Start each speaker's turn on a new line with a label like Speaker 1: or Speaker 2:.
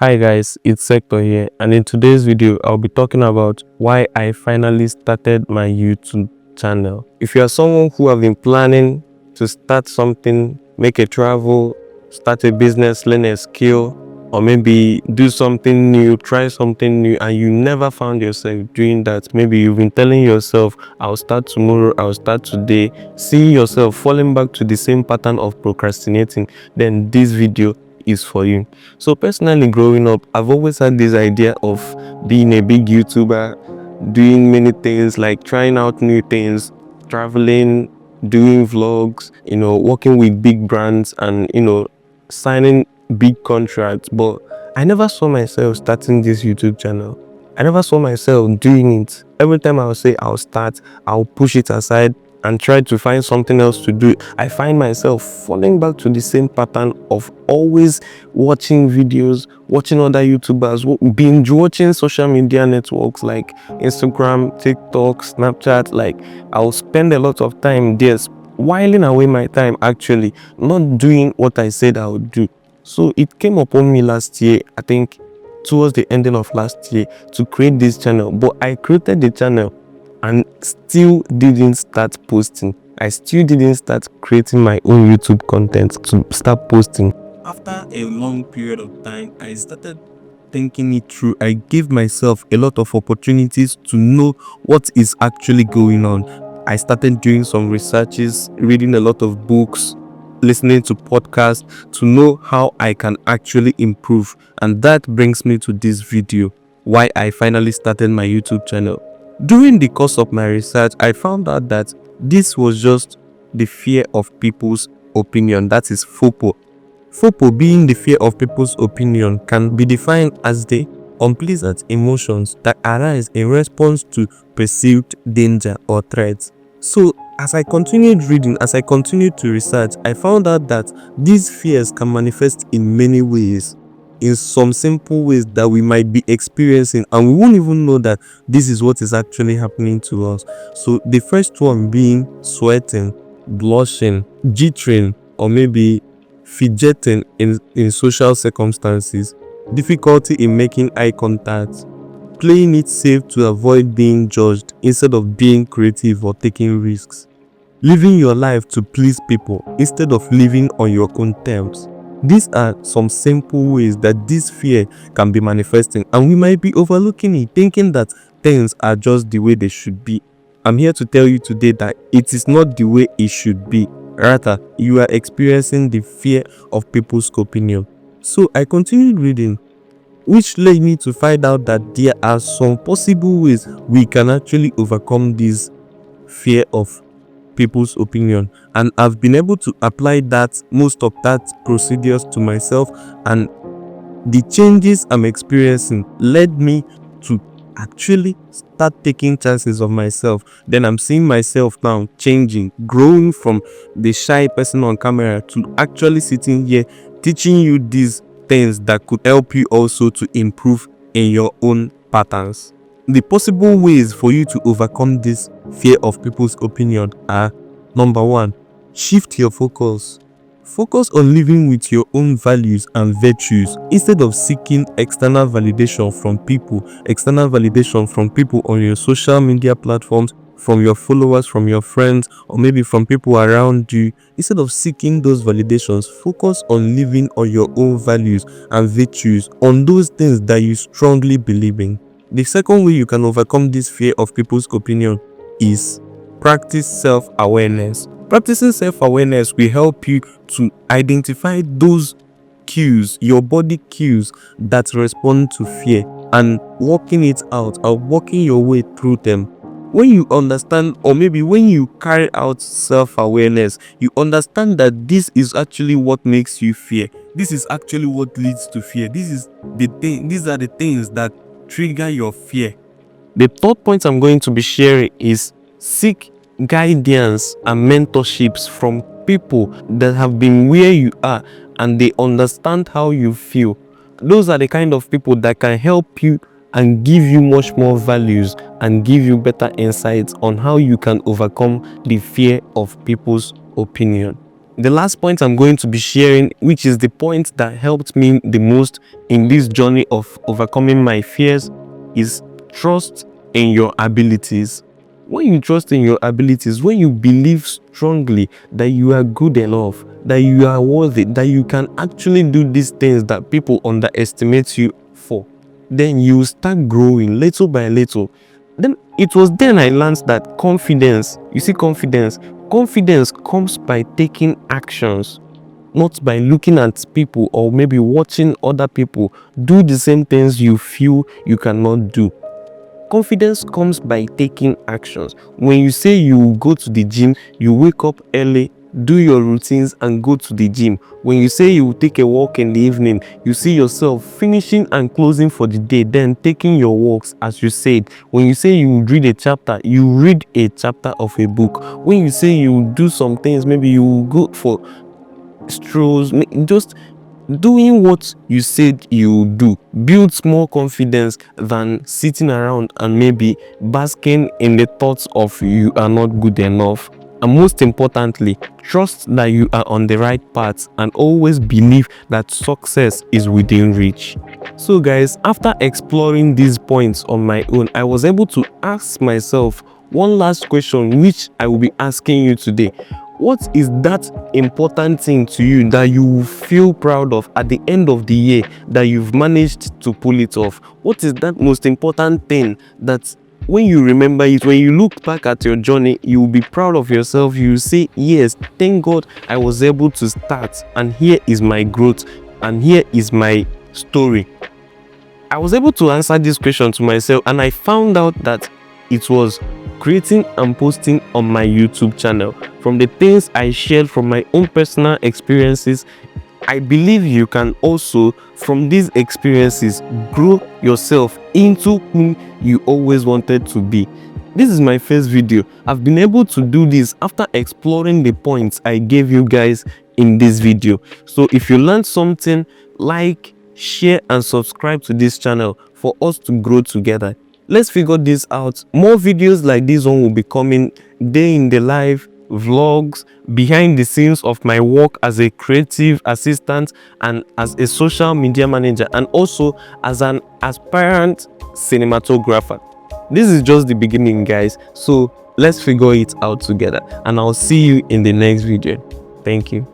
Speaker 1: Hi guys, it's Sector here, and in today's video I'll be talking about why I finally started my YouTube channel. If you are someone who have been planning to start something, make a travel, start a business, learn a skill, or maybe do something new, try something new, and you never found yourself doing that, maybe you've been telling yourself, I'll start tomorrow, I'll start today, seeing yourself falling back to the same pattern of procrastinating, then this video is for you. So personally, growing up, I've always had this idea of being a big YouTuber, doing many things like trying out new things, traveling, doing vlogs, working with big brands and, signing big contracts. But I never saw myself starting this YouTube channel. I never saw myself doing it. Every time I'll say I'll start, I'll push it aside and try to find something else to do. I find myself falling back to the same pattern of always watching videos, watching other YouTubers, binge watching social media networks like Instagram, TikTok, Snapchat. Like, I'll spend a lot of time there, whiling away my time, actually not doing what I said I would do. So it came upon me last year, I think towards the ending of last year, to create this channel. But I created the channel and still didn't start posting. I still didn't start creating my own YouTube content to start posting. After a long period of time, I started thinking it through. I gave myself a lot of opportunities to know what is actually going on. I started doing some researches, reading a lot of books, listening to podcasts to know how I can actually improve. And that brings me to this video, why I finally started my YouTube channel. During the course of my research, I found out that this was just the fear of people's opinion. That is FOPO. FOPO, being the fear of people's opinion, can be defined as the unpleasant emotions that arise in response to perceived danger or threats. So, as I continued reading, as I continued to research, I found out that these fears can manifest in many ways, in some simple ways that we might be experiencing, and we won't even know that this is what is actually happening to us. So the first one being sweating, blushing, jittering, or maybe fidgeting in social circumstances, difficulty in making eye contact, playing it safe to avoid being judged instead of being creative or taking risks, living your life to please people instead of living on your own terms. These are some simple ways that this fear can be manifesting, and we might be overlooking it, thinking that things are just the way they should be. I'm here to tell you today that it is not the way it should be. Rather, you are experiencing the fear of people's opinion. So I continued reading, which led me to find out that there are some possible ways we can actually overcome this fear of people's opinion, and I've been able to apply most of that procedures to myself, and the changes I'm experiencing led me to actually start taking chances of myself. Then I'm seeing myself now changing, growing from the shy person on camera to actually sitting here teaching you these things that could help you also to improve in your own patterns. The possible ways for you to overcome this fear of people's opinion are: number one, shift your focus. Focus on living with your own values and virtues instead of seeking external validation from people on your social media platforms, from your followers, from your friends, or maybe from people around you. Instead of seeking those validations, focus on living on your own values and virtues, on those things that you strongly believe in. The second way you can overcome this fear of people's opinion is practice self-awareness. Practicing self-awareness will help you to identify those cues, your body cues that respond to fear, and working it out or working your way through them. When you understand, or maybe when you carry out self-awareness, you understand that this is actually what makes you fear. This is actually what leads to fear. These are the things that trigger your fear. The third point I'm going to be sharing is seek guidance and mentorships from people that have been where you are and they understand how you feel. Those are the kind of people that can help you and give you much more values and give you better insights on how you can overcome the fear of people's opinion. The last point I'm going to be sharing, which is the point that helped me the most in this journey of overcoming my fears, is trust in your abilities. When you trust in your abilities, when you believe strongly that you are good enough, that you are worthy, that you can actually do these things that people underestimate you for, then you start growing little by little. Then it was then I learned that confidence, you see, confidence comes by taking actions, not by looking at people or maybe watching other people do the same things you feel you cannot do. Confidence comes by taking actions. When you say you go to the gym, you wake up early, do your routines and go to the gym. When you say you take a walk in the evening, you see yourself finishing and closing for the day, then taking your walks as you said. When you say you read a chapter, you read a chapter of a book. When you say you do some things, maybe you go for strolls, just doing what you said you do builds more confidence than sitting around and maybe basking in the thoughts of you are not good enough. And most importantly, trust that you are on the right path and always believe that success is within reach. So guys, after exploring these points on my own, I was able to ask myself one last question, which I will be asking you today. What is that important thing to you that you feel proud of at the end of the year that you've managed to pull it off? What is that most important thing that when you remember it, when you look back at your journey, you will be proud of yourself? You will say, yes, thank God I was able to start, and here is my growth, and here is my story. I was able to answer this question to myself, and I found out that it was creating and posting on my YouTube channel. From the things I shared from my own personal experiences, I believe you can also, from these experiences, grow yourself into whom you always wanted to be. This is my first video. I've been able to do this after exploring the points I gave you guys in this video. So if you learned something, like, share and subscribe to this channel for us to grow together. Let's figure this out. More videos like this one will be coming, day in the life, vlogs, behind the scenes of my work as a creative assistant and as a social media manager, and also as an aspirant cinematographer. This is just the beginning, guys, so let's figure it out together, and I'll see you in the next video. Thank you.